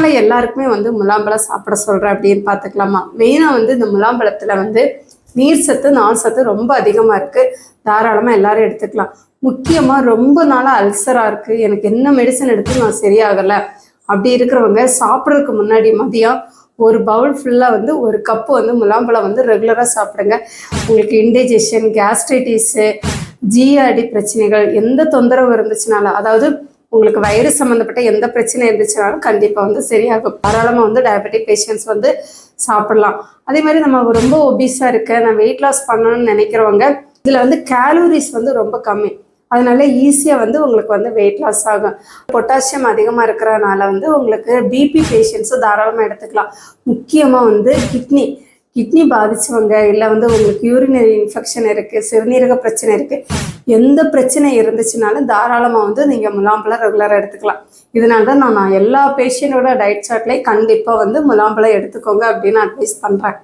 எதனால எல்லாருக்குமே வந்து முலாம்பழம் சாப்பிட சொல்கிறேன் அப்படின்னு பார்த்துக்கலாமா? மெயினாக வந்து இந்த முலாம்பழத்தில் வந்து நீர் சத்து நார் சத்து ரொம்ப அதிகமாக இருக்குது. தாராளமாக எல்லாரும் எடுத்துக்கலாம். முக்கியமாக ரொம்ப நாளாக அல்சராக இருக்குது, எனக்கு என்ன மெடிசன் எடுத்து நான் சரியாகலை அப்படி இருக்கிறவங்க சாப்பிட்றதுக்கு முன்னாடி மதியம் ஒரு பவுல் ஃபுல்லாக வந்து ஒரு கப்பு வந்து முலாம்பழம் வந்து ரெகுலராக சாப்பிடுங்க. உங்களுக்கு இன்டைஜஷன், கேஸ்ட்ரைட்டிஸு, ஜிஆர்டி பிரச்சனைகள் எந்த தொந்தரவு இருந்துச்சுனாலும், அதாவது உங்களுக்கு வயிறு சம்மந்தப்பட்ட எந்த பிரச்சனை இருந்துச்சுனாலும் கண்டிப்பாக வந்து சரியாகும். தாராளமாக வந்து டயபெட்டிக் பேஷண்ட்ஸ் வந்து சாப்பிடலாம். அதே மாதிரி நம்ம ரொம்ப ஒபீஸாக இருக்க, நான் வெயிட் லாஸ் பண்ணணும்னு நினைக்கிறவங்க, இதில் வந்து கேலோரிஸ் வந்து ரொம்ப கம்மி, அதனால ஈஸியாக வந்து உங்களுக்கு வந்து வெயிட் லாஸ் ஆகும். பொட்டாசியம் அதிகமாக இருக்கிறதுனால வந்து உங்களுக்கு பிபி பேஷண்ட்ஸும் தாராளமாக எடுத்துக்கலாம். முக்கியமாக வந்து கிட்னி பாதிச்சவங்க, இல்லை வந்து உங்களுக்கு யூரினரி இன்ஃபெக்ஷன் இருக்குது, சிறுநீரக பிரச்சனை இருக்குது, எந்த பிரச்சனை இருந்துச்சுனாலும் தாராளமாக வந்து நீங்கள் முலாம்பழம் ரெகுலராக எடுத்துக்கலாம். இதனால தான் நான் எல்லா பேஷண்ட்டோட டயட் சார்ட்லேயும் கண்டிப்பாக வந்து முலாம்பழம் எடுத்துக்கோங்க அப்படின்னு அட்வைஸ் பண்ணுறேன்.